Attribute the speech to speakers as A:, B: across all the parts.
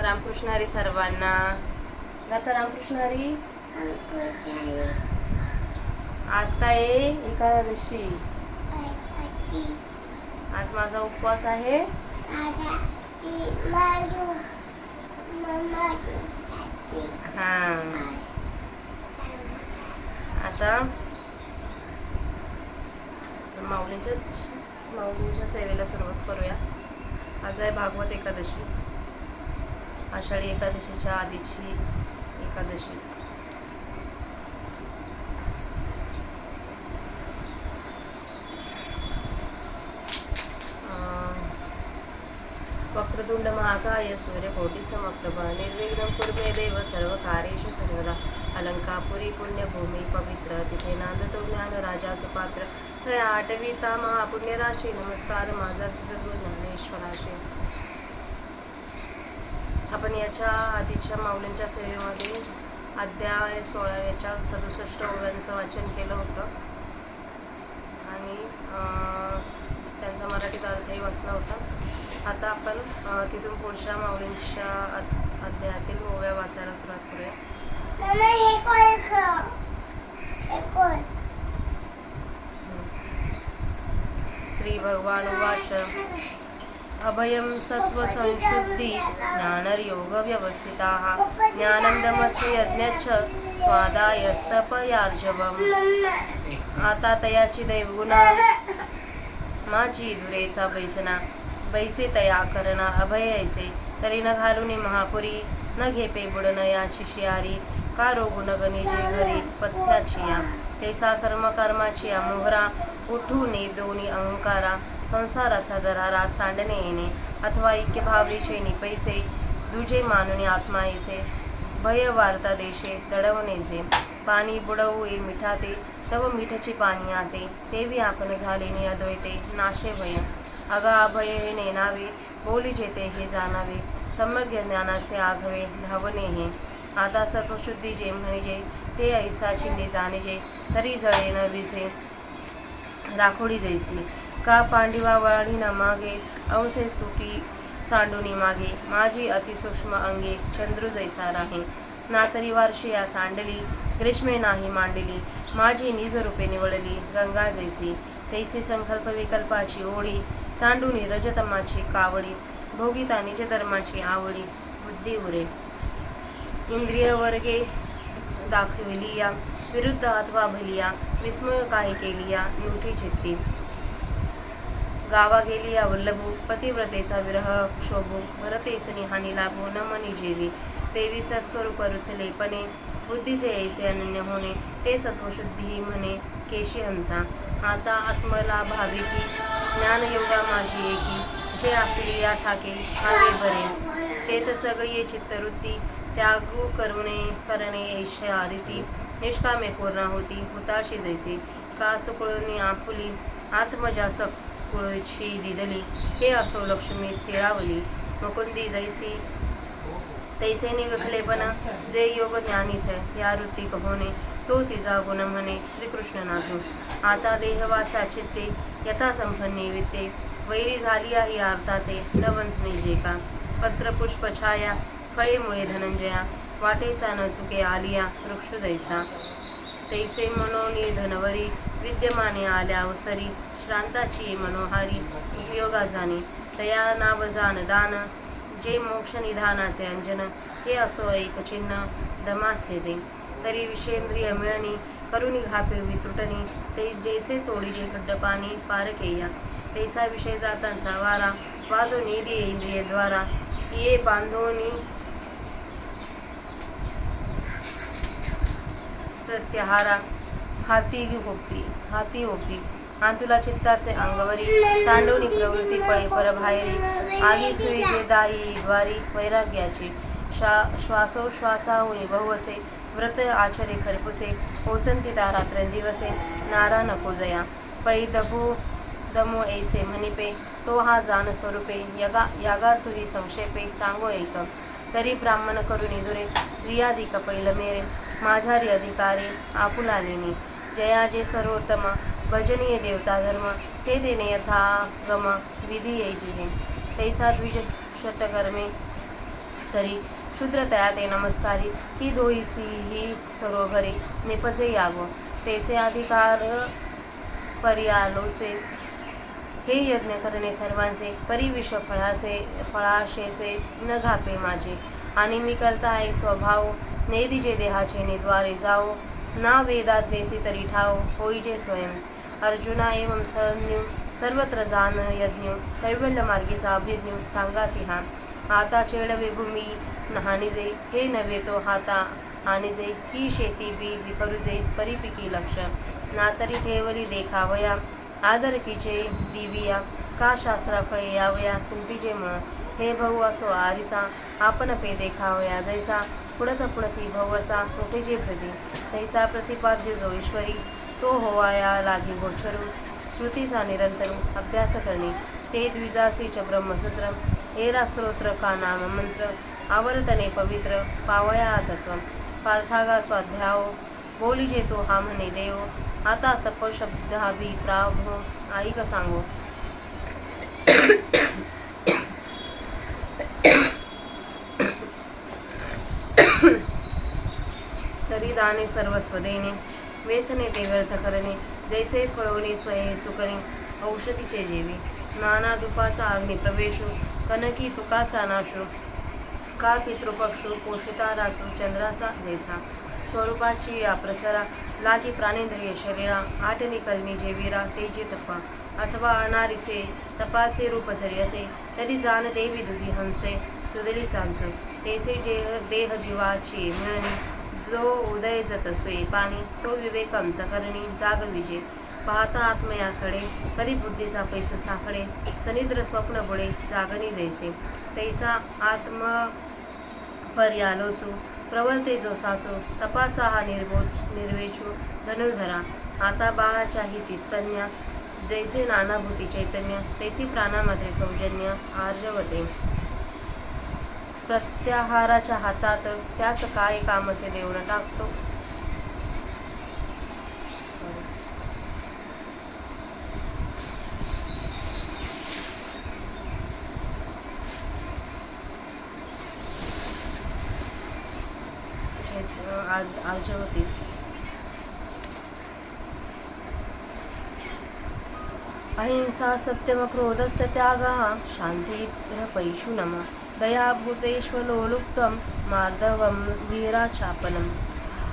A: रामकृष्ण हरी सर्वांना. गाता रामकृष्ण हरी. आज काय एकादशी. आज माझा उपवास आहे. हा आता माऊलींच्या सेवेला सुरुवात करूया. आज आहे भागवत एकादशी, आषाढी एकादशीच्या आधीची एकादशी. वक्रतुंड महाकाय सूर्यकोटी समप्रभ निर्विघ्नं कुरु मे देव सर्व कार्येषु सर्वदा. अलंकापुरी पुण्यभूमी पवित्र तिथे नांदतो ज्ञान राजा सुपात्र. तया आठवीता महापुण्यराशी नमस्कार माझा सद्गुरू ज्ञानेश्वराशी. आपण याच्या आधीच्या माऊलींच्या सेवेमध्ये अध्याय 16व्याच्या 67 ओव्यांचं वाचन केलं होतं आणि त्यांचा मराठीत अर्थही वाचला होता. आता आपण तिथून पुढच्या माऊलींच्या अध्यायातील ओव्या वाचायला सुरुवात करूया. श्री भगवान उवाच. अभयं सत्त्वसंशुद्धि ज्ञानयोग व्यवस्थिताः ज्ञानंदमच्च यज्ञच्च स्वादायस्तपयार्जवम्. आता तयाची दैवगुणा माझी दुरेचा बैसना. बैसे तया करणा अभय ऐसे तरी न घालुनी महापुरी. न घेपे बुडन याची शियारी का रोगुन गणिजे घरी पथ्याची या. तैसा कर्माची या मोहरा उठूने दोन्ही अहंकारा. संसाराचा दरारा सांडणे येणे अथवा ऐक्य भावली शेणी पैसे. दुजे मानुनी आत्मा ऐसे भय वार्ता देशे दडवणेचे. पाणी बुडवू ये मिठाते तव मिठची पाणी आते. तेवी आपण झालेने अद्वैते नाशे भय. अगा अभय हे नेनावे बोली जेते हे जाणावे. सम्यक ज्ञानाचे आघवे धावणे हे. आता सर्वशुद्धी जे म्हणजे ते ऐसा छिंडे जाणीजे तरी जळे न विजे राखोडी जैसी. का पांडिवा वळणी न मागे अंशे तुटी सांडुनी मागे. माझी अतिसूक्ष्म अंगे चंद्रू जैसा राहे. नातरी वार्षिया सांडली ग्रीष्मे नाही मांडली. माझी निज रूपे निवडली गंगा जैसी. तैसी संकल्प विकल्पाची ओढी सांडुनी रजतमाची कावडी. भोगिता निज धर्माची आवडी बुद्धी उरे. इंद्रिय वर्गे दाखविली या विरुद्ध अथवा भलिया. विस्मय काही केली या लुटी चित्ती. गावा गेली या वल्लभू पतिव्रतेचा विरह क्षोभू. भरतेसनी हानी लाभो न मनी जेवी. देवी सत्स्वरूप रुचलेपणे बुद्धीचे ऐसे अनन्य होणे. ते सत्वशुद्धी म्हणे केशी हंता. आता आत्मला भावी की ज्ञानयोगा माझी एकी. जे आपली या ठाके हावे बरे तेथ सगळी चित्तवृत्ती. त्यागू करणे ऐशा रीती. निष्कामे पूर्ण होती हुताशी जैसी. का सुकुळनी आपुली आत्मजासक कुळची दिदली. हे असो लक्ष्मी स्थिरावली मुकुंदी जैसी. तैसे निविखलेपण जे योग ज्ञानीच या वृत्ती कहोने. तो तिचा गुण म्हणे श्रीकृष्ण नाथू. आता देहवासा चित्ते यथा संपन्ने वित्ते. वैरी झाली आहे अर्थाते न वंचने जे का. पत्र पुष्प छाया फळे मुळे धनंजया. वाटेचा न चुके आलिया वृक्ष जैसा. तैसे मनोनी धनवरी विद्यमाने आल्या अवसरी. श्रांताची मनोहारी उपयोगा जाणे तया नाव जान दान. जे मोक्ष निधानाचे अंजन हे असो एक चिन्ह दमाचे दे. तरी विषेंद्रिय मिळणी करुणी घापे वितुटणी. ते जैसे तोडीजे खड्डपाणी पारकेया. तैसा विषय जातांचा वारा वाजो निधी इंद्रिय द्वारा. ये बांधोनी प्रत्याहारा. हाती ओपी आंतुला चित्ताचे अंगवरी. सांडोनी प्रवृत्ती पळे परबाहेरी. आगी सुईचे दाई द्वारी वैराग्याची. श्वासोश्वासाहुनी बहुवसे. व्रत आचरे खरपुसे. ओसंती रात्रंदिवसे नारा नको जया. पै दमो ऐसे म्हणिपे तो हा जान स्वरूपे. यागा तुही संक्षेपे सांगो एक. तरी ब्राह्मण करुणी दुरे स्त्रियाधिक पैल मेरे. माझारी अधिकारे आपुलालेनी. जया जे सर्वोत्तम भजनीय देवता धर्म. ते देणे यथागम विधी येजिने. तैसा द्विज षटकर्मे तरी शूद्रतया ते नमस्कारी ही धोईसी ही सरोवरे निपजे यागो तेसे अधिकार पर्यालोचे हे यज्ञ करणे सर्वांचे परिविष फळाशेचे न घापे माझे आणि मी करता आहे स्वभाव नेदिजे देहाचे निद्वारे जाओ ना वेदात नेसी तरी ठाव होईजे स्वयं अर्जुना एवं संज्ञ सर्वत्र जान यज्ञ कैवल्य मार्गीचा अभिज्ञ सांगाती हा आता चेडवे भूमी हानिजे हे नव्हे तो हाता हानिजे ही शेती बी विकरुजे परिपिकी लक्ष ना तरी ठेवली देखावया आदरकीचे दिविया का शास्त्रा फळे यावया सिंपीजे मळ हे भाऊ असो आरिसा आपण पे देखावया जैसा पुढत पुढती भवसा मोठे प्रती तैसा प्रतिपाद्य जो ईश्वरी तो होवाया लागी गोचरू श्रुतीचा निरंतर अभ्यास करणे ते द्विजासी च ब्रह्मसूत्र एरा स्तोत्र का नाम मंत्र आवर्तने पवित्र पावया तत्व पार्थागा स्वाध्यायो बोलीजे तो हा म्हणे देव आता तप शब्दाभि प्राभो ऐक सांगो तरी दाने सर्वस्व देणे वेचणे ते व्यर्थ करणे जैसे फळवणे स्वये सुकणे औषधीचे जेवी नाना दुपाचा अग्नी प्रवेशू कनकी तुकाचा नाशू का पितृपक्षू पोषिता रासू चंद्राचा जैसा स्वरूपाची या प्रसरा लागी प्राणेंद्रिय शरीरा आटणी करणी जेवीरा तेजे तपा अथवा अनारिसे तपाचे रूप जरी असे तरी जाण देवी दुधी हंसे सुदली चांचू तेसे जे देह जीवाची मिळणी जो उदय जत सोये पाणी तो विवेक अंतकरणी जाग विजे पाहता आत्मयाकडे कधी बुद्धीचा पैसू साखडे सनिद्र स्वप्न बुडे जागणी जैसे तैसा आत्म पर्यालोचू प्रवलते जो साचो तपाचा हा निर्वेचू धनुर्धरा आता बाळाच्या हिती स्तन्या जैसे नानाभूती चैतन्य तैसी प्राणामध्ये सौजन्य आर्जवते प्रत्याहाराच्या हातात त्यास काय कामसे देऊन टाकतो आर्जवते अहिंसा सत्यम क्रोधस्त त्यागा शांती पैशू नमा दया भूतेष्वलोलुप्तम मार्दवम वीराचापनम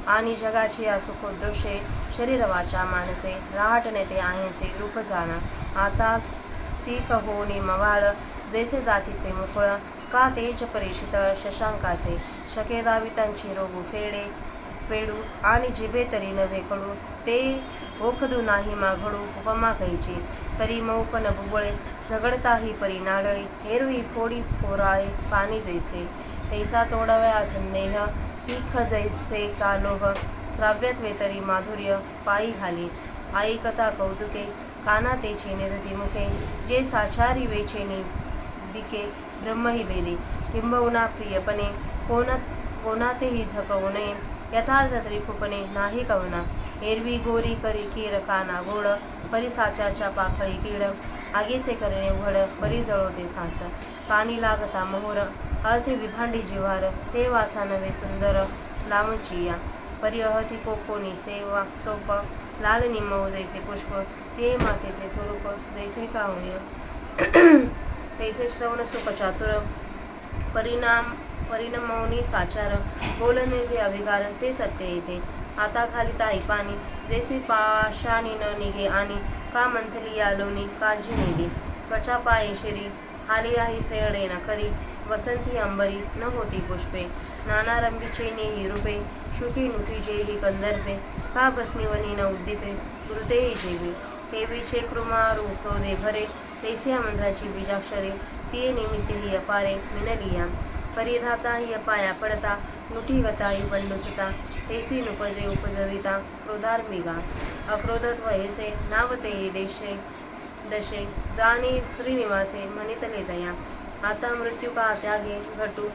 A: आणि जगाची या सुखोद्देशे शरीर वाचा मानसे राहटणे ते आहेसे रूप जाणा आता ती कहोनी मवाळ जैसे जातीचे मुकुळ का तेज परिशितळ शशांकाचे शकेदावितांची रोगू फेडू आणि जिभे तरी नव्हे कडू ते ओखदू नाही माघडू उपमा कैची तरी मौपन बुबळे झगडताही परी नाडळे एरवी फोडी पोराळे पाणी जैसे तैसा तोडावया संदेह तीख जैसे कालोह श्राव्यत्वे तरी माधुर्य पायी घाली आई कथा कौतुके काना तेचे निधती मुखे जे साचारी वेचेनी बिके ब्रह्मही वेदे किंबहुना प्रियपणे कोणातेही झकवू नये यथार्थ त्रिकुपणे नाही कवना एरवी गोरी करी कीर काना गोड परिसाच्याच्या पाखळी कीड आगीचे करणे उघड परी जळवते साच कानी लागता मोहर अर्थे विभांडी जिव्हार ते वासा नवे सुंदर लावचिया परिहती कोकोनी सेवा सोप लाल निमऊ जैसे पुष्प ते मातेचे स्वरूप जैसे कावण्य तैसे श्रवण सुख चातुर परिणमौनी साचार बोलणे जे अभिकार ते सत्य येते आता खाली ताई पाणी जैसे पाशानी न निघे आणि का मंथली आलोनी काळजी नेली त्वचा पाये शिरी आली आहे फेळे न खरी वसंती अंबरी न होती पुष्पे नाना रंबीचे नेही रूपे शुकी नुटी जेही कंदर्पे का भस्मीवनी न उद्दीपे कृतेही जेवी देवीचे कृमारू क्रोधे भरे तैसिया मंत्राची बीजाक्षरे तिये निमित्तेही अपारे मिनलिया परिधाता ही अपाया पडता नुटी गताळी बंडुसुता तैसी नुपजे उपजविता क्रोधार्मिगा अक्रोधत्व हेसे नावते देशे दशे जाणे श्रीनिवासे मनितले दया आता मृत्यू का त्यागे घटू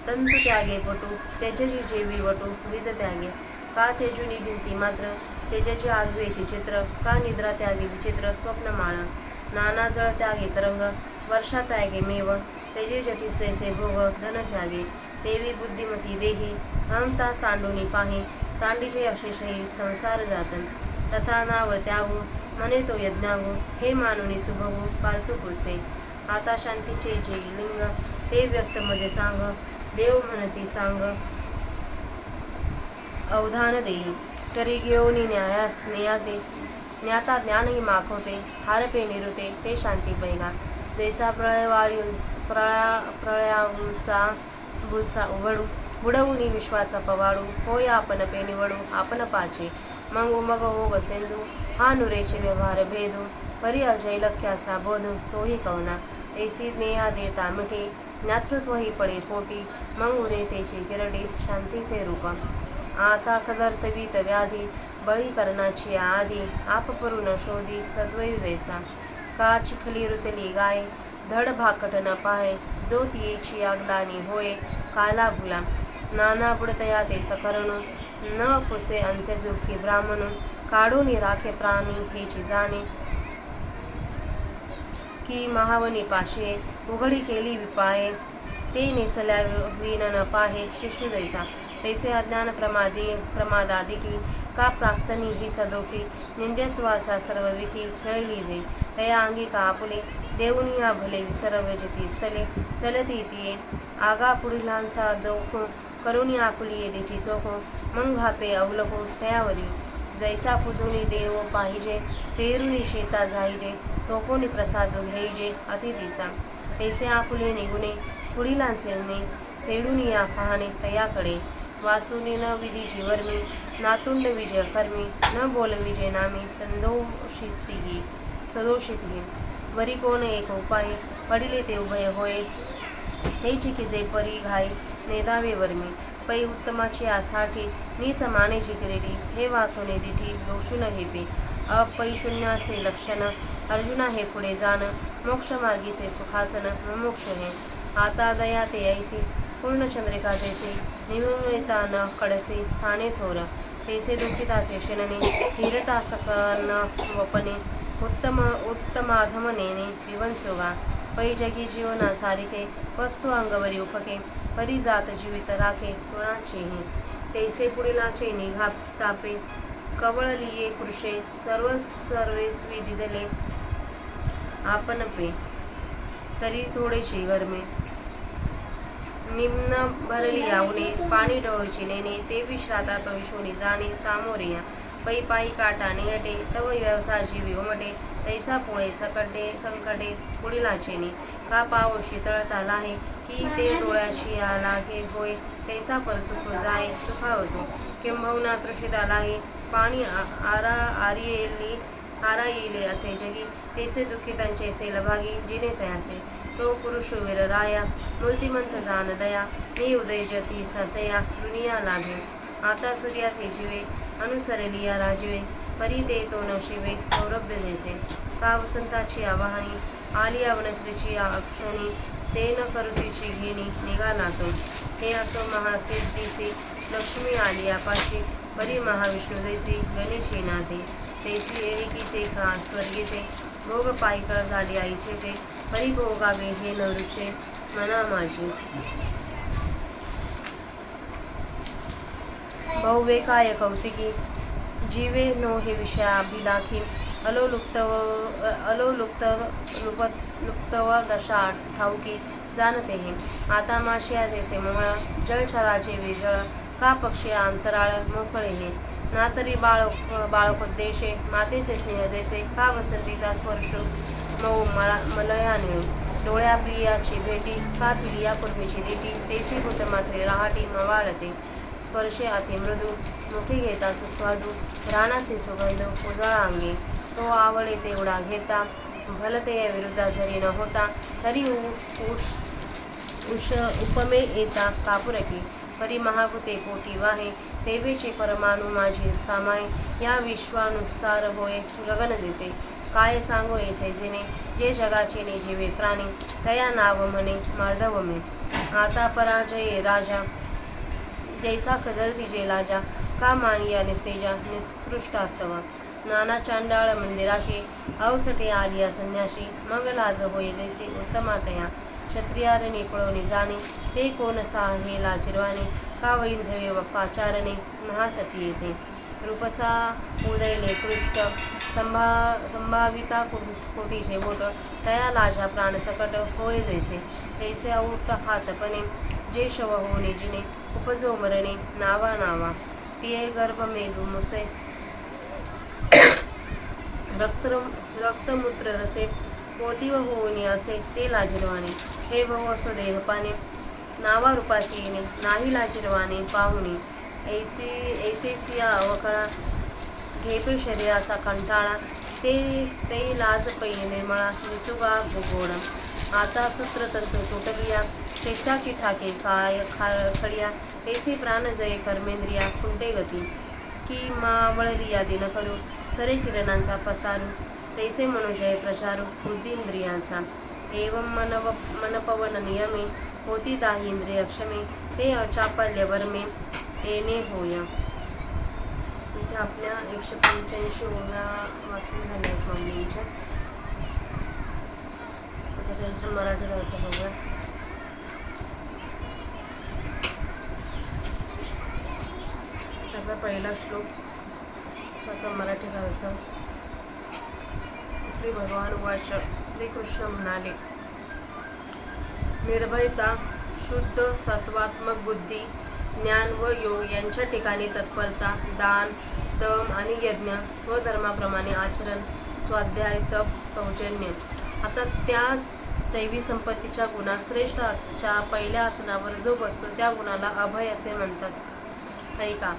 A: तंतु त्यागे पटू तेजजी जेवी वटू वीज त्यागे का तेजुनी भिंती मात्र तेजची आगवेची चित्र का निद्रा त्यागे विचित्र स्वप्नमाळा नाना जळ त्यागे तरंग वर्षा त्यागे मेव तेजे जतीस तैसे भोग धन त्यागे देवी बुद्धिमती देही अहंता सांडूनी पाहे सांडीचे अशेषही संसार जातन तथा नाव त्याहू म्हणे तो यज्ञाहू हे मानुनी सुभवू पार्थू पुसे आता शांतीचे जे लिंग ते व्यक्त मध्ये सांग देव म्हणती सांग अवधान देई करी घेऊनी नेयाते ज्ञाता ज्ञानही माखवते हारपे निरुते ते शांती पैगा जैसा प्रळयांचा बुलसा उघडू बुडवूनी विश्वाचा पवाडू होय आपण पे निवडू आपण पाचे मग हो गसेंदू हा नुरेचे व्यवहार भेदू परी अजय लख्याचा बोधू तोही कवना ऐसी नेहा देता मिठी ज्ञातृत्व ही पडे पोटी मग उरे तेची किरडी शांतीचे रूप आता कदर्तवीत व्याधी बळी करण्याची आधी आप परू न शोधी सद्वैव जैसा का चिखली रुतली गाय धड भाकट न पाहे जो तियेची आगलानी होय काला भुला नाना बुडतया ते सकरणू न पुसे अंत्यजुखी ब्राह्मणू काढून राखे प्राणी हेची जाणे की महावनी पाशे उघडी केली विपाये ते नेसल्या विन न पाहे शिशु दैसा तैसे अज्ञान प्रमादादिकी का प्राक्तनी ही सदोखी निंद्यत्वाचा सर्व विकी खेळली जे तया अंगी का आपुले देऊनी या भले विसरव जती चलती तिये आगा पुढीलांचा दोखो करुणी आपुली ये देठी चोखो मग भापे अवलको तयावरी जैसा पुजुनी देव पाहिजे पेरुनी शेता जाईजे तो कोणी प्रसाद घ्यायजे अतिथीचा तैसे आपुले निगुणे पुढीलांचे उने फेडून या पाहणे तयाकडे वासुनी न विधी जीवर्मी नातुंड विजय कर्मी न बोल विजय नामी सदोषित वरी कोण एक उपाय पडिले ते उभय होय ते चिकिजे परी घाई नेदावे वर्मी पै उत्तमाची आसाठी मी समानेची किरेडी हे वासोने दिठी दोषू न घेपे अपै शून्याचे लक्षण अर्जुना हे पुढे जाण मोक्ष मार्गीचे सुखासन मुमुक्ष हे आता दया ते ऐसी पूर्ण चंद्रिका जैसे निमिता न कडसे साने थोर तैसे दुःखिताचे शनने धीरता सकन वपने उत्तमाधमनेने विवंसोगा पै जगी जीवना सारिके वस्तू अंगवरी उपके परी जात जीवित राखे कुणाचेही तैसे पुढीलाचे निघा तापे कवळलिये पुरुषे सर्वेस्वी दिदले आपण पे तरी थोडेशी गरमे निम्न भरली आवणे पाणी डोळची नेणे ते विश्राता तो विशोनी जाणे सामोरिया पै पायी काटा निहटे तव व्यवथा जीवी उमटे तैसा पोळे संकटे पुढीलाचेनी का पाव शीतळता लाहे की ते डोळ्याशी लागे होय तैसा परसुख जाय सुखावतो किंबहुना तृषिता लागे पाणी आरा येले असे जगी तैसे दुःखितांचे सेलभागी जिने तयासे तो पुरुष वीर राया मूर्तिमंत जान दया मी उदय जती सतया दुनिया लाभे आता सूर्याचे जीवे अनुसरलिया राजवे परी दे तो न शिवे सौरभ्य जैसे का वसंताची आवाहनी आलिया वनश्रीची अक्षणी ते न करुतीची घेणी निघालातो हे असो महासिद्धीसी लक्ष्मी आलिया पाशी परी महाविष्णू जैसी गणेशी नाथे तैसी एकीचे का स्वर्गीचे भोग पायिका झाली आईचे परिभोगावे हे नरुचे मना माझी भव्य काय कौतिकी जीवे नो हे विषयाभिलाखी लुप्तव दशा ठाऊकी जाणते हे आता माशिया जैसे मोहळ जलचराचे वेजळ का पक्षी अंतराळ मोकळे हे ना तरी बाळकोद्देशे मातेचे स्नेह जैसे का वसंतीचा स्पर्श मऊ मलया निळू डोळ्या प्रियाची भेटी का पिलिया कुर्मीची देठी तैसी होत मात्रे रहाटी मवाळते स्पर्शे अति मृदू मुखी घेता सुस्वादू रानाचे सुगंध उजळा अंगी तो आवडे तेवढा घेता भलते या विरुद्धा जरी न होता तरी उपमे येता कापुरकी परी महाभूते पोटी वाहे तेवेचे परमाणू माझी सामाय या विश्वानुसार होय गगन दिसे काय सांगो ऐसे जिने जे जगाचे ने जीवे प्राणी तया नाव म्हणे माधव मी आता पराजये राजा जैसा कदरती जे लाजा का मानिया निस्तेजा निकृष्टास्तवा नाना चांडाळ मंदिराशी अवसटे आलिया संन्याशी मग लाज होय जैसे उत्तमातया क्षत्रियारणे पळवणे जाणे, ते कोण साहे लाजिरवाणे, का वैंधवे पाचारणे, महासती येते. रूपसा उदयले कृष्ट, संभाविता कोटीचे बोट, तया लाजा प्राणसकट, होय जैसे तैसे औट हातपणे, जे शव होणे जिने, उपजो मरणे नावा नावा, तिये गर्भ मेदू मुसे, रक्तमूत्र रसे, मोतीव होऊनी असे ते लाजिरवाणे, हे बहु असो देहपाने, नावा रूपासी येणे, नाही लाजिरवाणे पाहुणे, ऐसेसिया अवकळा, घेपे शरीराचा कंटाळा, ते लाज पै निर्मळा, निसुगा गोडा, आता सूत्रतंतू तुटलिया, चेष्टाची ठाके साय खडिया, ऐसे प्राण जये कर्मेंद्रिया, खुंटे गती, की मावळलिया दिन करू, सरे किरणांचा पसारू, तैसे मनुजय प्रचारू, बुद्धींद्रियांचा, एवं मनपवन नियमे, होती दाही इंद्रिय क्षमे, ते अचापल्य वर्मे, येणे होय. इथे आपल्या 185 ओव्या वाचून झाल्या आहेत स्वामींच्या. आता त्यांचं मराठी अर्थ बघूया. त्याचा पहिला श्लोक त्याचा मराठी अर्थ. श्री भगवान वाच. श्रीकृष्ण म्हणाले, निर्भयता, शुद्ध सत्वात्मक बुद्धी, ज्ञान व योग यांच्या ठिकाणी तत्परता, दान, दम आणि यज्ञ, स्वधर्माप्रमाणे आचरण, स्वाध्याय, तप, सौजन्य. आता त्याच दैवी संपत्तीच्या गुणात श्रेष्ठ अशा पहिल्या आसनावर जो बसतो त्या गुणाला अभय असे म्हणतात. ऐका,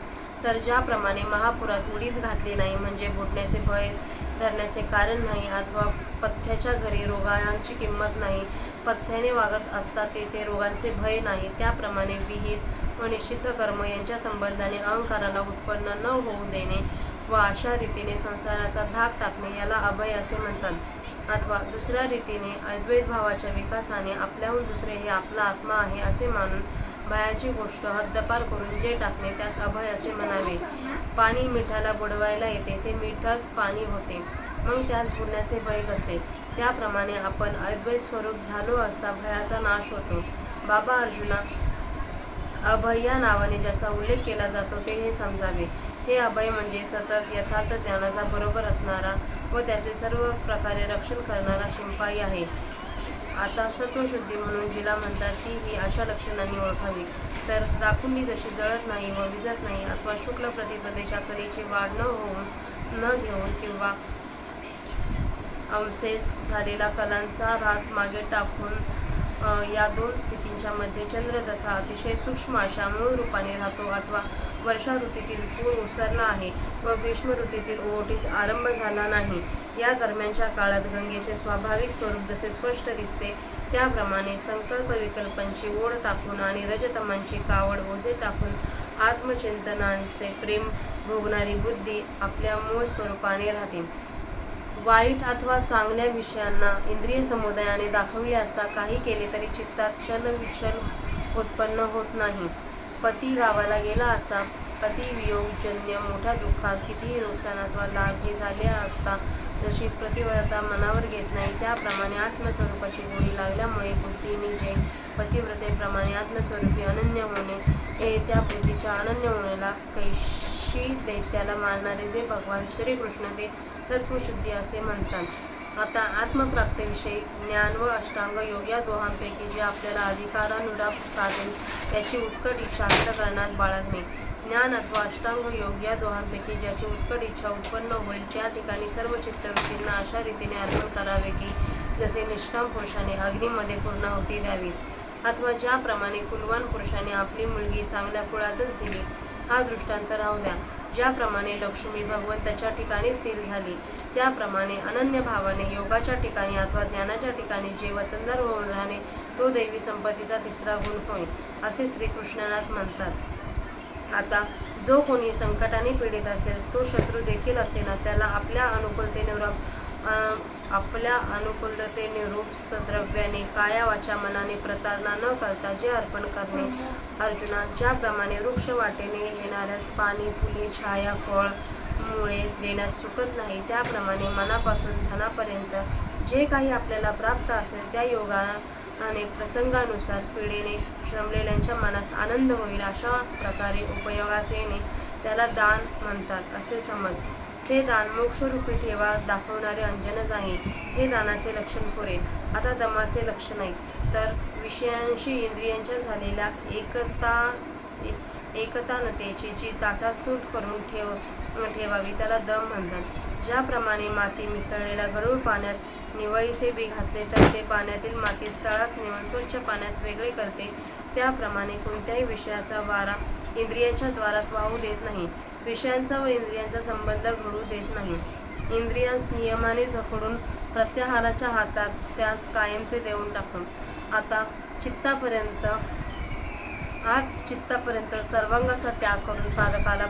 A: तर ज्याप्रमाणे महापुरात उडीच घातली नाही म्हणजे बुडण्याचे भय धरण्याचे कारण नाही, अथवा पथ्याच्या घरी रोगांची किंमत नाही, पथ्याने वागत असता तेथे रोगांचे भय नाही, त्याप्रमाणे विहित व निषिद्ध कर्म यांच्या संबंधाने अहंकाराला उत्पन्न न होऊ देणे व अशा रीतीने संसाराचा धाक टाकणे याला अभय असे म्हणतात. अथवा दुसऱ्या रीतीने अद्वैत भावाच्या विकासाने आपल्याहून दुसरे हे आपला आत्मा आहे असे मानून भयाची गोष्ट हद्दपार करून जे टाकणे त्यास अभय असे म्हणावे. पाणी मिठाला बुडवायला येते, ते मिठच पाणी होते, मग त्यास बुडण्याचे भय कसले. त्याप्रमाणे आपण अद्वैत स्वरूप झालो असता भयाचा नाश होतो. बाबा अर्जुना, अभय या नावाने ज्याचा उल्लेख केला जातो ते हे समजावे. हे अभय म्हणजे सतत यथार्थ ज्ञानाचा बरोबर असणारा व त्याचे सर्व प्रकारे रक्षण करणारा शिंपाई आहे. आता सत्वशुद्धी म्हणून जिला म्हणतात ती ही अशा लक्षणांनी ओळखावी. तर राखुंडी जशी जळत नाही व विजत नाही, अथवा शुक्ल प्रतिपदेच्या कलेची वाढ न घेऊन किंवा अंशेस झालेला कलांचा ऱ्हास मागे टाकून, या दोन स्थितींच्या मध्ये चंद्र जसा अतिशय सूक्ष्म अशा मूळ रूपाने राहतो, अथवा वर्षा ऋतूतील पूर ओसरला आहे व ग्रीष्म ऋतूतील ओहोटीस आरंभ झाला नाही, या दरम्यानच्या काळात गंगेचे स्वाभाविक स्वरूप जसे स्पष्ट दिसते, त्याप्रमाणे संकल्प विकल्पांची ओढ टाकून आणि रजतमांची कावड ओझे टाकून आत्मचिंतनाचे प्रेम भोगणारी बुद्धी आपल्या मूळ स्वरूपाने राहते. वाईट अथवा चांगल्या विषयांना इंद्रिय समुदायाने दाखविले असता काही केले तरी चित्तात क्षणविक्षण उत्पन्न होत नाही. पती गावाला गेला असता पतिवियोगजन्य मोठ्या दुःखात कितीही नुकसान अथवा लाभही झाले असता जशी प्रतिव्रता मनावर घेत नाही, त्याप्रमाणे आत्मस्वरूपाची गोडी लागल्यामुळे बुद्धीने जे पतिव्रतेप्रमाणे आत्मस्वरूपी अनन्य होणे, हे त्या प्रीतीच्या अनन्य होण्याला कैशी दैत्याला मारणारे जे भगवान श्रीकृष्ण ते सत्वशुद्धी असे म्हणतात. आता आत्मप्राप्तीविषयी ज्ञान व अष्टांग योग या दोहांपैकी जे आपल्याला अधिकारानुरूप साधेल त्याची उत्कट इच्छा अंतःकरणात बाळगणे. ज्ञान अथवा अष्टांग योग या दोहांपैकी ज्याची उत्कट इच्छा उत्पन्न होईल त्या ठिकाणी सर्व चित्तवृत्तींना अशा रीतीने अर्पण करावे की जसे निष्काम पुरुषाने अग्नीमध्ये पूर्णाहुती द्यावी, अथवा ज्याप्रमाणे कुलवान पुरुषाने आपली मुलगी चांगल्या कुळातच दिली. हा दृष्टांत राहू द्या. ज्याप्रमाणे लक्ष्मी भगवंताच्या ठिकाणी स्थिर झाली, त्याप्रमाणे अनन्य भावाने योगाच्या ठिकाणी अथवा ज्ञानाच्या ठिकाणी जे वतनदार होऊन राहणे तो दैवी संपत्तीचा तिसरा गुण होय असे श्रीकृष्णात म्हणतात. आता जो कोणी संकटाने पीडित असेल तो शत्रू देखील असेना, त्याला आपल्या अनुकूलतेनुरूप सद्रव्याने काया वाचा मनाने प्रतारणा न करता जे अर्पण करणे. अर्जुना, ज्याप्रमाणे वृक्ष वाटेने येणाऱ्यास पाणी, फुले, छाया, फळ, मुळे देण्यास चुकत नाही, त्याप्रमाणे मनापासून धनापर्यंत जे काही आपल्याला प्राप्त असेल त्या आणि प्रसंगानुसार पीडेने श्रमलेल्यांच्या मनास आनंद होईल अशा प्रकारे उपयोगास येणे त्याला दान म्हणतात असे समज. हे दान मोक्षरूपी ठेवा दाखवणारे अंजनच आहे. हे दानाचे लक्षण पुरे. आता दमाचे लक्षण आहे. तर विषयांशी इंद्रियांच्या झालेल्या एकतानतेची जी ताटातूट करून ठेवावी त्याला दम म्हणतात. ज्याप्रमाणे माती मिसळलेल्या गढूळ पाण्यात निवळीचे बी घातले तर ते पाण्यातील माती तळास नेऊन स्वच्छ पाण्यास वेगळे करते, त्याप्रमाणे कोणत्याही विषयाचा वारा इंद्रियांच्या द्वारात वाहू देत नाही. विषयांचा व इंद्रियांचा संबंध घडू देत नाही. इंद्रियांस नियमाने जखडून प्रत्याहाराच्या हातात त्यास कायमचे देऊन टाकतो. आता चित्तापर्यंत सर्वांगाचा त्याग करून साधकाला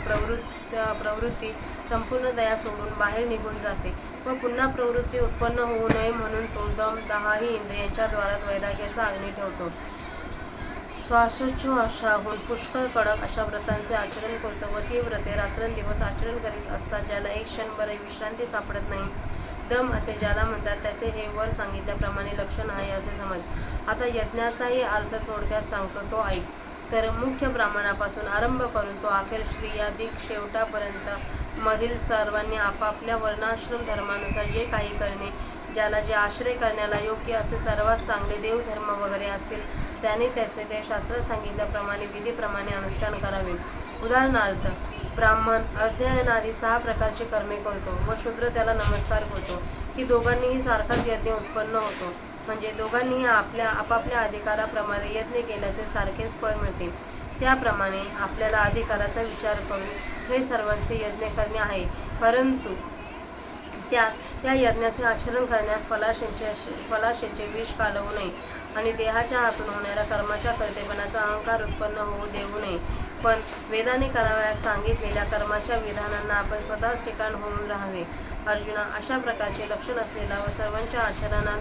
A: प्रवृत्ती संपूर्ण दया सोडून बाहेर निघून जाते व पुन्हा प्रवृत्ती उत्पन्न होऊ नये म्हणून तो दम 10 इंद्रियांच्या द्वारात वैराग्याचा अग्नी ठेवतो. श्वासोच्छ्वासाहून पुष्कळ कडक अशा व्रतांचे आचरण करतो व ती व्रते रात्रंदिवस आचरण करीत असतात, ज्याला एक क्षणभर विश्रांती सापडत नाही. दम असे ज्याला म्हणतात त्याचे हे वर सांगितल्याप्रमाणे लक्षण आहे असे समज. आता यज्ञाचाही अर्थ थोडक्यात सांगतो तो ऐक. तर मुख्य ब्राह्मणापासून आरंभ करून तो अखेर स्त्रियादिक शेवटापर्यंत मधील सर्वांनी आपापल्या वर्णाश्रम धर्मानुसार जे काही करणे, ज्याला जे आश्रय करण्याला योग्य असे सर्वात चांगले देवधर्म वगैरे असतील त्याने त्याचे ते शास्त्र सांगितल्याप्रमाणे विधीप्रमाणे अनुष्ठान करावे. उदाहरणार्थ ब्राह्मण अध्ययनादी 6 प्रकारचे कर्मे करतो व शूद्र त्याला नमस्कार करतो की दोघांनीही सारखाच यज्ञ उत्पन्न होतो, म्हणजे दोघांनीही आपापल्या अधिकाराप्रमाणे यज्ञ केल्याचे सारखेच फळ मिळते. त्याप्रमाणे आपल्याला अधिकाराचा विचार करून हे सर्वांचे यज्ञ करणे आहे, परंतु त्या यज्ञाचे आचरण करण्यात फलाशेचे विष कालवू नये आणि देहाच्या हातून होणाऱ्या कर्माच्या कर्तेपणाचा अहंकार उत्पन्न होऊ देऊ नये. पण वेदाने करावयास सांगितलेल्या कर्माच्या विधानांना आपण स्वतःच ठिकाण होऊन राहावे. अर्जुना, अशा प्रकारचे लक्षण असलेला व सर्वांच्या आचरणात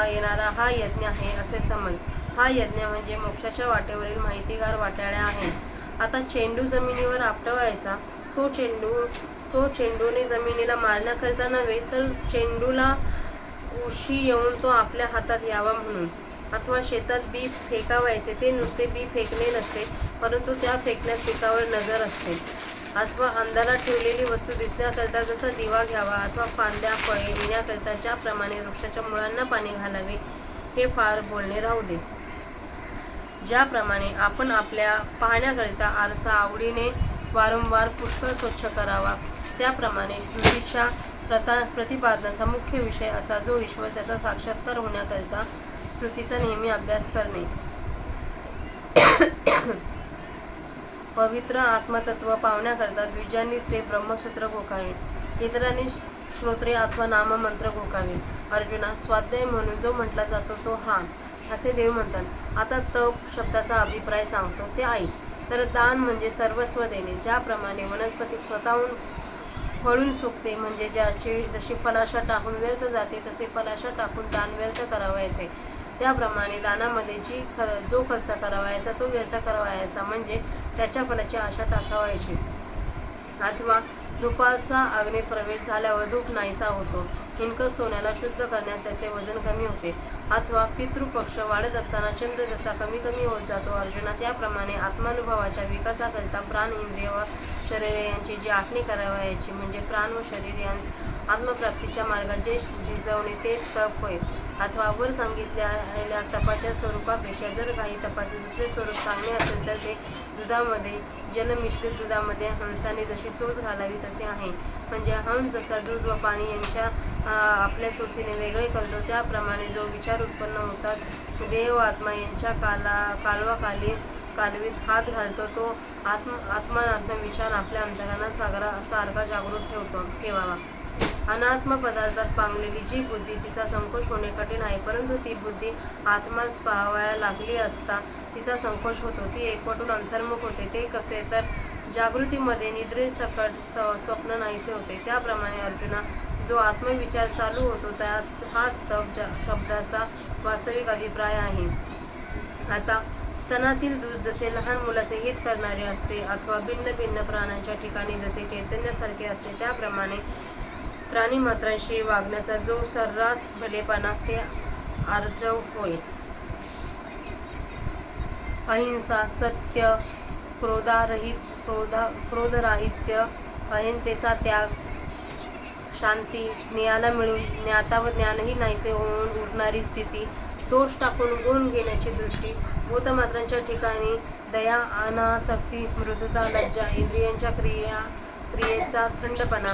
A: येणारा हा यज्ञ आहे असे समज. हा यज्ञ म्हणजे मोक्षाच्या वाटेवरील माहितीगार वाटाड्या आहेत. आता चेंडू जमिनीवर आपटवायचा, तो चेंडूने जमिनीला मारण्याकरिता नव्हे तर चेंडूला उशी येऊन तो आपल्या हातात यावा म्हणून. अथवा शेतात बी फेकावायचे, ते नुसते बी फेकणे नसते, परंतु त्या फेकण्यात पिकावर नजर असते. अथवा अंधारात ठेवलेली वस्तू दिसण्याकरिता जसा दिवा घ्यावा, अथवा फांद्या फळे येण्याकरिता ज्याप्रमाणे वृक्षाच्या मुळांना पाणी घालावे, हे फार बोलणे राहू दे. ज्याप्रमाणे आपण आपल्या पाहण्याकरिता आरसा आवडीने वारंवार पुष्कळ स्वच्छ करावा, त्याप्रमाणे श्रुतीच्या प्रतिपादनाचा मुख्य विषय असा जो ईश्वर त्याचा साक्षात्कार होण्याकरिता श्रुतीचा नेहमी अभ्यास करणे. पवित्र आत्मतत्व पावण्याकरिता द्विजांनीच ते ब्रह्मसूत्र घोकावे, इतरांनी श्रोत्रे अथवा नाममंत्र घोकावे. अर्जुना, स्वाध्याय म्हणून जो म्हटला जातो तो हा असे देव म्हणतात. आता तप शब्दाचा अभिप्राय सांगतो ते ऐक. तर दान म्हणजे सर्वस्व देणे. ज्याप्रमाणे वनस्पती स्वतःहून फळून सुकते, म्हणजे ज्याची जशी फलाशा टाकून व्यर्थ जाते तसे फलाशा टाकून दान व्यर्थ करावायचे, त्याप्रमाणे दानामध्ये जो खर्च करावायचा तो व्यर्थ करावायचा, म्हणजे त्याच्या फलाची आशा टाकावायची. अथवा धुपाचा अग्नीत प्रवेश झाल्यावर धूप नाहीसा होतो, हिणकस सोन्याला शुद्ध करण्यात त्याचे वजन कमी होते. अथवा पितृपक्ष वाढत असताना चंद्र जसा कमी कमी होत जातो. अर्जुना, त्याप्रमाणे आत्मानुभवाच्या विकासाकरिता प्राण, इंद्रिय व शरीर यांची जी आखणी करावयाची, म्हणजे प्राण व शरीर यांस आत्मप्राप्तीच्या मार्गात जे झिजवणे तेच तप होय. अथवा वर सांगितलेल्या तपाच्या स्वरूपापेक्षा जर काही तपाचे दुसरे स्वरूप सांगणे असेल तर ते दुधामध्ये, जलमिश्रित दुधामध्ये हंसाने जशी चोच घालावी तसे आहे. म्हणजे हंस जसा दूध व पाणी यांच्या आपल्या चोचीने वेगळे करतो, त्याप्रमाणे जो विचार उत्पन्न होतात देव आत्मा यांच्या कालवीत हात घालतो, तो आत्मानात्म विचार आपल्या अंतःकरणात सारखा जागृत ठेवावा. अनात्म पदार्थात पांगलेली जी बुद्धी, तिचा संकोच होणे कठीण आहे, परंतु ती बुद्धी आत्मास पाहावया लागली असता तिचा संकोच होतो, ती एकवटून अंतर्मुख होते. ते कसे तर जागृतीमध्ये निद्रेसकट स्वप्न नाहीसे होते. त्याप्रमाणे अर्जुना, जो आत्मविचार चालू होतो त्याच हाच तप शब्दाचा वास्तविक अभिप्राय आहे. आता स्तनातील दूध जसे लहान मुलाचे हित करणारे असते, अथवा भिन्न भिन्न प्राण्यांच्या ठिकाणी जसे चैतन्यासारखे असते, त्याप्रमाणे प्राणीमात्रांशी वागण्याचा जो सर्रास भलेपणा ते आर्जव होय. अहिंसा, सत्य, क्रोधराहित्य, अहिंसेचा त्याग, शांती, ज्ञानाला मिळून ज्ञाता व ज्ञानही नाहीसे होऊन उरणारी स्थिती, दोष टाकून गुण घेण्याची दृष्टी, भूतमात्रांच्या ठिकाणी दया, अनासक्ती, मृदुता, लज्जा, इंद्रियांच्या क्रियेचा थंडपणा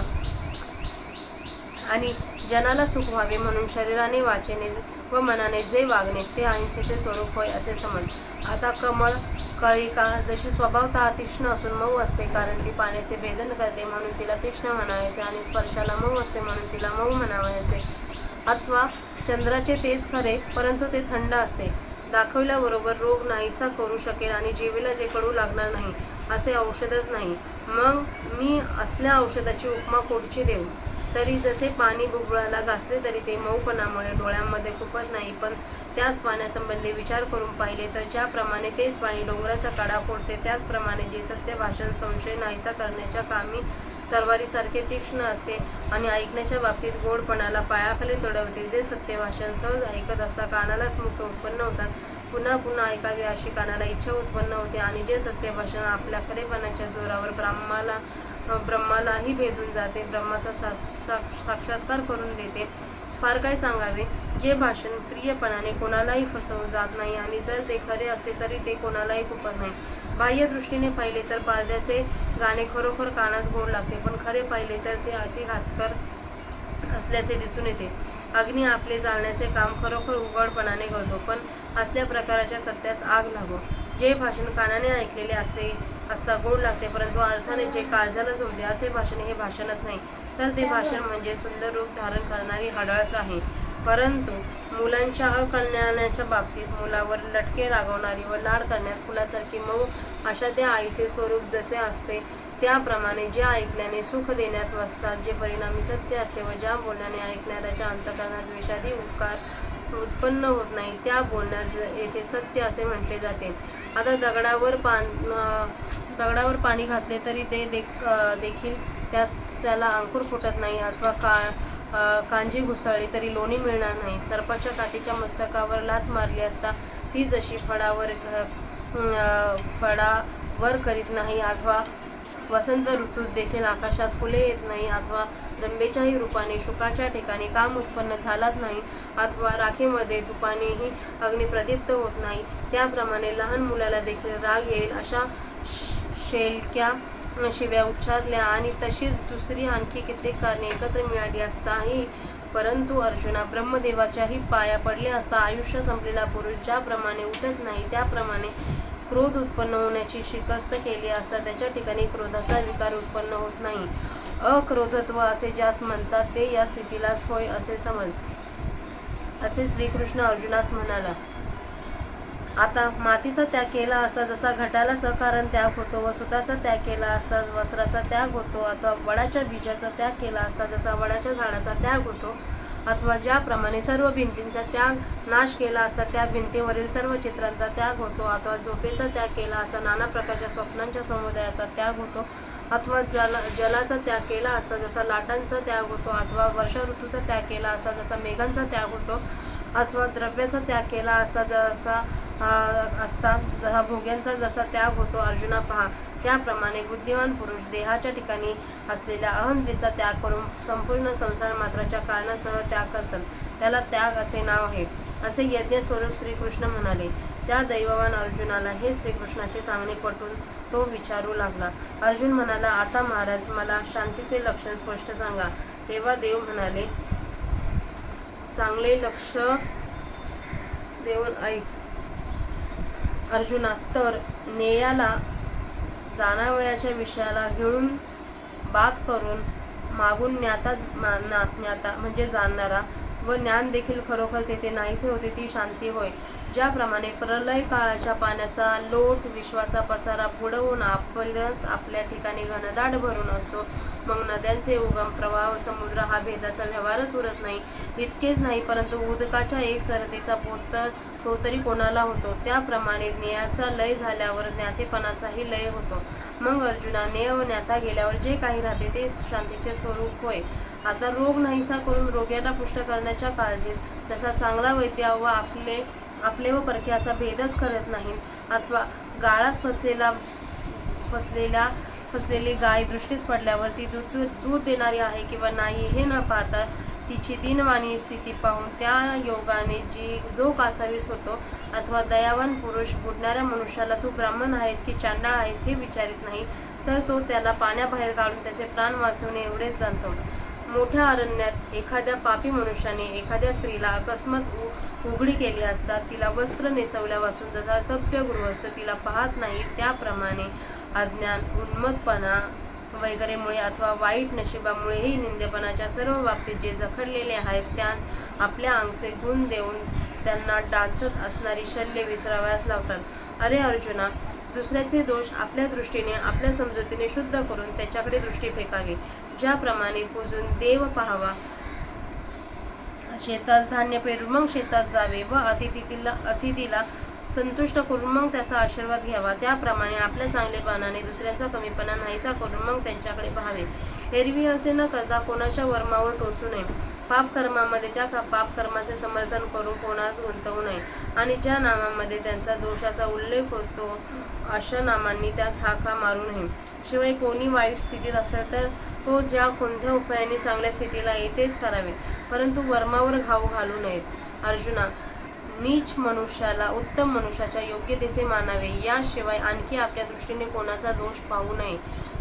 A: आणि जनाला सुख व्हावे म्हणून शरीराने, वाचेने व मनाने जे वागणे ते अहिंसेचे स्वरूप होय असे समज. आता कळिका जशी स्वभावतः तीक्ष्ण असून मऊ असते, कारण ती पाण्याचे भेदन करते म्हणून तिला तीक्ष्ण म्हणावेसे, आणि स्पर्शाला मऊ असते म्हणून तिला मऊ म्हणावेसे. अथवा चंद्राचे तेज खरे, परंतु ते थंड असते, दाखविल्याबरोबर रोग नाहीसा करू शकेल आणि जीवेला जे कडू लागणार नाही असे औषधच नाही. मग मी असल्या औषधाची उपमा कोठची देऊ? तरी जसे पाणी बुबुळाला घासले तरी ते मऊपणामुळे डोळ्यांमध्ये खुपत नाही, पण त्याच पाण्यासंबंधी विचार करून पाहिले तर ज्याप्रमाणे तेच पाणी डोंगराचा कडा फोडते, त्याचप्रमाणे जे सत्य भाषण संशय नाहीसा करण्याच्या कामी तलवारीसारखे तीक्ष्ण असते आणि ऐकण्याच्या बाबतीत गोडपणाला पायाखाली तुडवते. जे सत्य भाषण सहज ऐकत असता कानाला स्मुख उत्पन्न होतात, पुन्हा पुन्हा ऐकावे अशी कानाला इच्छा उत्पन्न होते, आणि जे सत्य भाषण आपल्या खरेपणाच्या जोरावर ब्रह्मालाही भेदून जाते, ब्रह्माचा साक्षात्कार करून देते. फार काय सांगावे, जे भाषण प्रियपणाने कोणालाही फसवून जात नाही, आणि जर ते खरे असते तरी ते कोणालाही खुपत नाही. बाह्य दृष्टीने पाहिले तर पारध्याचे गाणे खरोखर कानास गोड लागते, पण खरे पाहिले तर ते अति घातकर असल्याचे दिसून येते. अग्नी आपले जाळण्याचे काम खरोखर उघडपणाने करतो, पण असल्या प्रकारच्या सत्यास आग लागो. जे भाषण कानाने ऐकलेले असता गोड लागते, परंतु अर्थाने जे काळजाला जोडते असे भाषण हे भाषणच नाही, तर ते भाषण म्हणजे सुंदर रूप धारण करणारी हडळच आहे. परंतु मुलांच्या अकल्याणाच्या बाबतीत मुलावर लटके रागवणारी व लाड करण्यात फुलासारखी मऊ अशा त्या आईचे स्वरूप जसे असते, त्याप्रमाणे ज्या ऐकल्याने सुख देण्यात असतात, जे परिणामी सत्य असते व ज्या बोलण्याने ऐकणाऱ्याच्या अंतःकरणात विषादी उपकार उत्पन्न होत नाही, त्या बोलण्यास येथे सत्य असे म्हटले जाते. आता दगडावर पाणी घातले तरी ते देखील त्याला अंकुर फुटत नाही, अथवा कांजी घुसळली तरी लोणी मिळणार नाही. सर्पाच्या काठीच्या मस्तकावर लाथ मारली असता ती जशी फळावर करीत नाही, अथवा वसंत ऋतूत देखील आकाशात फुले येत नाही, अथवा रंभेच्याही रूपाने शुकाच्या ठिकाणी काम उत्पन्न झालाच नाही, अथवा राखेमध्ये तुपानेही अग्नी प्रदीप्त होत नाही, त्याप्रमाणे लहान मुलाला देखील राग येईल अशा शेलक्या शिव्या उच्चारल्या, आणि तशीच दुसरी आणखी कित्येक कारणे एकत्र मिळाली असताही, परंतु अर्जुना, ब्रह्मदेवाच्याही पाया पडले असता आयुष्य संपलेला पुरुष ज्याप्रमाणे उठत नाही, त्याप्रमाणे क्रोध उत्पन्न होण्याची शिकस्त केली असता त्याच्या ठिकाणी क्रोधाचा विकार उत्पन्न होत नाही. अक्रोधत्व असे ज्यास म्हणतात ते या स्थितीलाच होय असे समज, असे श्रीकृष्ण अर्जुनास म्हणाला. आता मातीचा त्याग केला असता जसा घटाला सकारण त्याग होतो, व सुताचा त्याग केला असता वस्त्राचा त्याग होतो, अथवा वडाच्या बीजाचा त्याग केला असता जसा वडाच्या झाडाचा त्याग होतो, अथवा ज्याप्रमाणे सर्व भिंतींचा नाश केला असता त्या भिंतीवरील सर्व चित्रांचा त्याग होतो, अथवा झोपेचा त्याग केला असता नाना प्रकारच्या स्वप्नांच्या समुदायाचा त्याग होतो, अथवा जलाचा त्याग केला असता जसा लाटांचा त्याग होतो, अथवा वर्षा ऋतूचा त्याग केला असता जसा मेघांचा त्याग होतो, अथवा द्रव्याचा त्याग केला असता जसा भोग्यांचा जसा त्याग होतो. अर्जुना, पहा, त्याप्रमाणे बुद्धिमान पुरुष देहाच्या ठिकाणी असलेल्या अहंतेचा त्याग करून संपूर्ण संसार मात्राच्या कारणासह त्याग करतात, त्याला त्याग असे नाव आहे, असे यज्ञ स्वरूप श्रीकृष्ण म्हणाले. त्या दैववान अर्जुनाला हे श्रीकृष्णाचे सांगणे पटून तो विचारू लागला. अर्जुन म्हणाला, आता महाराज, मला शांतीचे लक्षण स्पष्ट सांगा. तेव्हा देव म्हणाले, चांगले लक्ष देऊन ऐक अर्जुना. तर नेयाला जाणावयाच्या विषयाला घेऊन बात करून मागून ज्ञाता म्हणजे जाणणारा व ज्ञान देखील खरोखर तेथे नाहीसे होते ती शांती होय. ज्याप्रमाणे प्रलय काळाच्या पाण्याचा लोट विश्वाचा पसारा बुडवून आपल्या ठिकाणी घनदाट भरून असतो, मग नद्यांचे उगम प्रवाह समुद्र हा भेदाचा व्यवहारच उरत नाही. इतकेच नाही, परंतु उदकाच्या एकसरतेचा तो तरी कोणाला होतो, त्याप्रमाणे ज्ञेयाचा लय झाल्यावर ज्ञातेपणाचाही लय होतो. मग अर्जुना, ज्ञेय व ज्ञाता गेल्यावर जे काही राहते ते शांतीचे स्वरूप होय. आता रोग नाहीसा करून रोग्याला पुष्ट करण्याच्या काळजीत जसा चांगला वैद्य व आपले व परके असा भेदच करत नाही, अथवा गाळात फसलेली गाय दृष्टीस पडल्यावर ती दूध देणारी आहे किंवा नाही हे न पाहता तिची दीनवाणी स्थिती पाहून त्या योगाने जो कासावीस होतो, अथवा दयावान पुरुष बुडणाऱ्या मनुष्याला तू ब्राह्मण आहेस की चांडाळ आहेस हे विचारित नाही, तर तो त्याला पाण्याबाहेर काढून त्याचे प्राण वाचवणे एवढेच जाणतो. मोठ्या अरण्यात एखाद्या पापी मनुष्याने एखाद्या स्त्रीला अकस्मात उघडी केली असता तिला वस्त्र नेसवल्यापासून जसा सभ्य गृहस्थ तिला पाहत नाही, त्याप्रमाणे अज्ञान, उन्मत्तपणा वगैरेमुळे अथवा वाईट नशिबामुळेही निंदेपणाच्या सर्व बाबतीत जे जखडलेले आहेत त्यास आपल्या अंगचे गुण देऊन त्यांना डाचत असणारी शल्ये विसरावयास लावतात. अरे अर्जुना, दुसऱ्याचे दोष आपल्या दृष्टीने आपल्या समजुतीने शुद्ध करून त्याच्याकडे दृष्टी फेकावी. ज्याप्रमाणे पूजून देव पाहावा, शेतात धान्य पेरून मग शेतात जावे व अतिथीला संतुष्ट करून मग त्याचा आशीर्वाद घ्यावा, त्याप्रमाणे आपल्या चांगलेपणाने दुसऱ्यांचा कमीपणा नाहीसा करून मग त्यांच्याकडे पाहावे. एरवी असे न करता कोणाच्या वर्मावर टोचू नये. पापकर्मामध्ये त्या पापकर्माचे समर्थन करून कोणास गुंतवू नये आणि ज्या नामामध्ये त्यांचा दोषाचा उल्लेख होतो अशा नामांनी त्यास हाका मारू नये. शिवाय कोणी वाईट स्थितीत असेल तर तो ज्या कोणत्या उपायाने चांगल्या स्थितीला येतेच करावे, परंतु वर्मावर घाव घालू नयेत. अर्जुना, नीच मनुष्याला उत्तम मनुष्याच्या योग्यतेचे मानावे, याशिवाय आणखी आपल्या दृष्टीने कोणाचा दोष पाहू नये.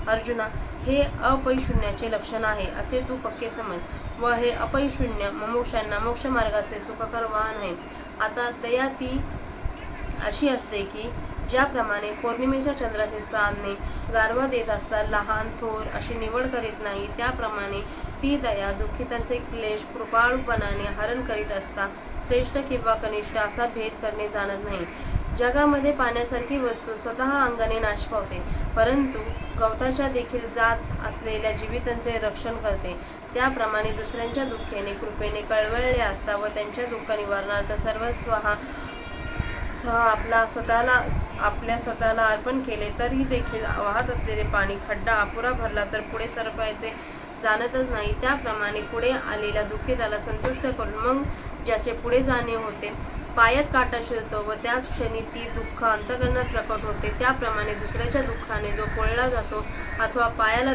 A: अर्जुना, हे अपैशून्याचे लक्षण आहे असे तू पक्के समज व हे अपैशून्य मुमुक्षांना मोक्षमार्गाचे सुखकर वाहन आहे. आता दया ती अशी असते की ज्याप्रमाणे पौर्णिमेच्या चंद्राचे चांदणे गारवा देत असता लहान थोर अशी निवड करीत नाही, त्याप्रमाणे ती दया दुःखितांचे क्लेश कृपाळूपणाने हरण करीत असता श्रेष्ठ किंवा कनिष्ठ असा भेद करणे जाणत नाही. जगामध्ये पाण्यासारखी वस्तू स्वतः अंगाने नाश पावते, परंतु गवताच्या देखील जात असलेल्या जीवितांचे रक्षण करते. त्याप्रमाणे दुसऱ्यांच्या दुःखेने कृपेने कळवळले असता व त्यांच्या दुःख निवारणार्थ सर्वस्व आपल्या स्वतःला अर्पण केले तरी देखील वाहत असलेले पाणी खड्डा अपुरा भरला तर पुढे सरकायचे जाणतच नाही, त्याप्रमाणे पुढे आलेल्या दुःखिताला संतुष्ट करून मग ज्याचे पुढे जाणे होते पायात काटा शिरतो व त्याच क्षणी ती दुःख अंतःकरणात प्रकट होते. त्याप्रमाणे दुसऱ्याच्या दुःखाने जो पोळला जातो अथवा पायाला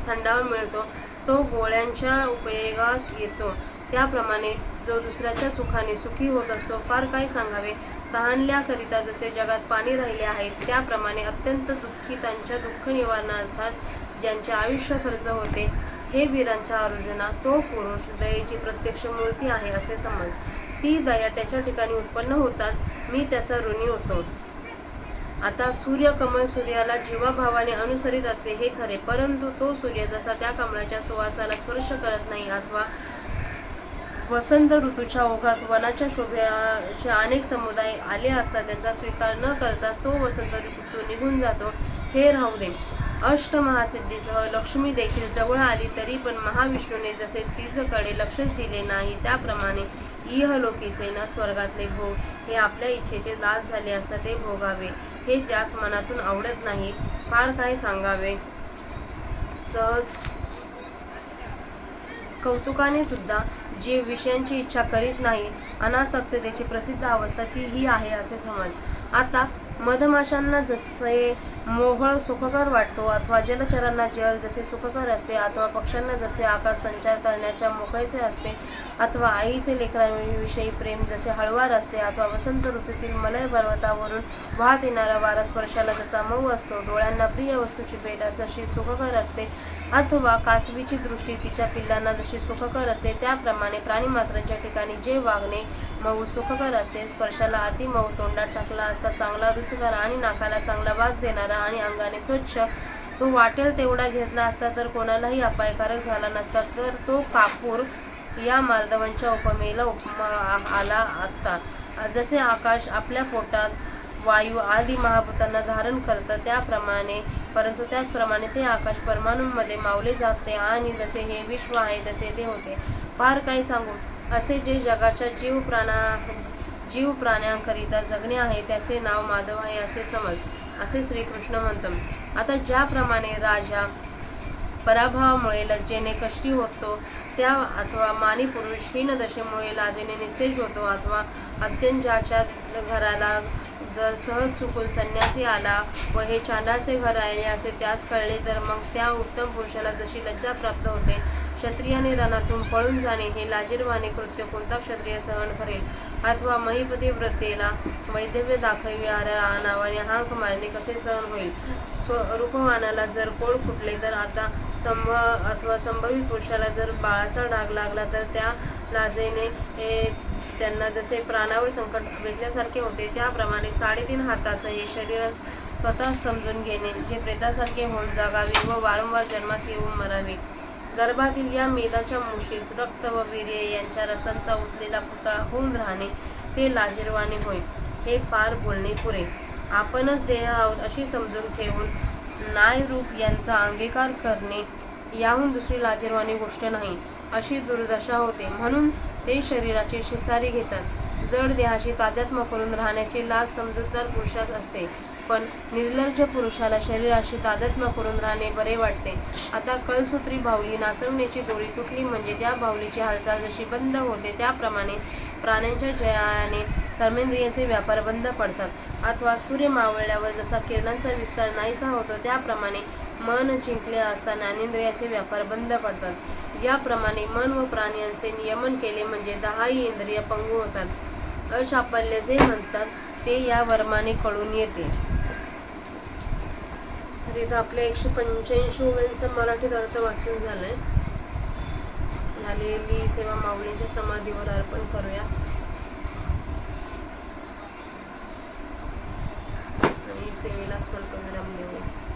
A: थंडावा मिळतो तो गोळ्यांच्या उपयोगास येतो, त्याप्रमाणे जो दुसऱ्याच्या सुखाने सुखी होत असतो. फार काय सांगावे, तहानल्याकरिता जसे जगात पाणी राहिले आहे, त्याप्रमाणे अत्यंत दुःखितांच्या दुःख निवारणार्थ ज्यांचे आयुष्य खर्च होते, हे वीरांच्या अर्जुना, तो पुरुष दयेची प्रत्यक्ष मूर्ती आहे असे समज. ती दया त्याच्या ठिकाणी उत्पन्न होताच मी त्याचा ऋणी होतो. आता सूर्यकमळ सूर्याला जीवाभावाने अनुसरित असते हे खरे, परंतु तो सूर्य जसा त्या कमळाच्या सुवासाला स्पर्श करत नाही अथवा वसंत ऋतूच्या ओघात वनाच्या शोभेचे अनेक समुदाय आले असता त्यांचा स्वीकार न करता तो वसंत ऋतू निघून जातो, हे राहू दे. अष्टमहासिद्धीसह लक्ष्मी देखील जवळ आली तरी पण महाविष्णूने जसे तिच्याकडे लक्षच दिले नाही, त्याप्रमाणे इहलोकीचे न स्वर्गातले भोग हे आपल्या इच्छेचे दास झाले असता ते भोगावे, हे ज्यास मनातून आवडत नाही. फार काय सांगावे, सहज कौतुकाने सुद्धा जे विषयांची इच्छा करीत नाही, अनासक्ततेची प्रसिद्ध अवस्था ती ही आहे असे समज. आता मधमाशांना जसे मोहळ सुखकर वाटतो अथवा जलचरांना जल जसे सुखकर असते अथवा पक्ष्यांना जसे आकाश संचार करण्याच्या मोकळेसे असते अथवा आईचे लेकरांविषयी प्रेम जसे हळवार असते अथवा वसंत ऋतूतील मलय पर्वतावरून वाहत येणारा वारा स्पर्शाला जसा मऊ असतो, डोळ्यांना प्रिय वस्तूची भेट जशी सुखकर असते अथवा कासवीची दृष्टी तिच्या पिल्लांना जशी सुखकर असते, त्याप्रमाणे प्राणीमात्रांच्या ठिकाणी जे वागणे मऊ सुखकर असते, स्पर्शाला अति मऊ तोंडात टाकला असता चांगला रुचकर आणि नाकाला चांगला वास देणारा आणि अंगाने स्वच्छ तो वाटेल तेवढा घेतला असता तर कोणालाही अपायकारक झाला नसता, तर तो कापूर या मार्दवांच्या उपमेला आला असता. जसे आकाश आपल्या पोटात वायू आदी महाभूतांना धारण करतं त्याप्रमाणे, परंतु त्याचप्रमाणे ते आकाश परमाणूंमध्ये मावले जाते आणि जसे हे विश्व आहे तसे ते होते. फार काय सांगू, असे जे जगाच्या जीव प्राण्यांकरिता जगणे आहे त्याचे नाव माधव आहे असे समज, असे श्रीकृष्ण म्हणतात. आता ज्याप्रमाणे राजा पराभवामुळे लज्जेने कष्टी होतो त्या अथवा मानी पुरुष हीन दशेमुळे लाजेने निस्तेज होतो अथवा अत्यंत ज्याच्या घराला जर सहज चुकून संन्यासी आला व हे चांडाचे घर आहे असे त्यास कळले तर मग त्या उत्तम पुरुषाला जशी लज्जा प्राप्त होते, क्षत्रियाने रणातून पळून जाणे हे लाजिरवाणे कृत्य कोणता क्षत्रिय सहन करेल? अथवा महिपती व्रतेला वैधव्य दाखविणाऱ्या नावाने हाक मारणे कसे सहन होईल? स्वरूपवानाला जर पोळ फुटले तर आता संभवित पुरुषाला जर बाळाचा डाग लागला तर त्या लाजेने त्यांना जसे प्राणावर संकट वेधल्यासारखे होते, त्याप्रमाणे 3.5 हाताचं हे शरीर स्वतः समजून घेणे, जे प्रेतासारखे होऊन जगावे व वारंवार जन्मास येऊन मरावे. गर्भातील या मेदाच्या मुशीत रक्त व वीर्य यांच्या रसांचा उतलेला पुतळा होऊन राहणे, ते लाजिरवाणे होय. हे फार बोलणे पुरे. आपणच देह आहोत अशी समजून ठेवून नायरूप यांचा अंगीकार करणे, याहून दुसरी लाजिरवाणी गोष्ट नाही. अशी दुर्दशा होते म्हणून ते शरीराची शिसारी घेतात. जड देहाशी तादात्म्य करून राहण्याची लाज समजूतदार पुरुषास असते, पण निर्लज्ज पुरुषाला शरीराशी तादात्म्य करून राहणे बरे वाटते. आता कळसूत्री बाहुली नाचवण्याची दोरी तुटली म्हणजे त्या बाहुलीची हालचाल जशी बंद होते, त्याप्रमाणे प्राण्यांच्या जयाने कर्मेंद्रियांचे व्यापार बंद पडतात. अथवा सूर्य मावळल्यावर जसा किरणांचा विस्तार नाहीसा होतो, त्याप्रमाणे मन जिंकले असता ज्ञानेंद्रियाचे व्यापार बंद पडतात. याप्रमाणे मन व प्राण यांचे नियमन केले म्हणजे 10ही इंद्रिय पंगू होतात. अचापल्य जे म्हणतात ते या वर्माने कळून येते. तर इथं आपल्या 185 ओव्यांचा मराठीत अर्थ वाचून झालाय. झालेली सेवा माऊलींच्या समाधीवर अर्पण करूया आणि सेवेला स्वल्प विराम देऊया.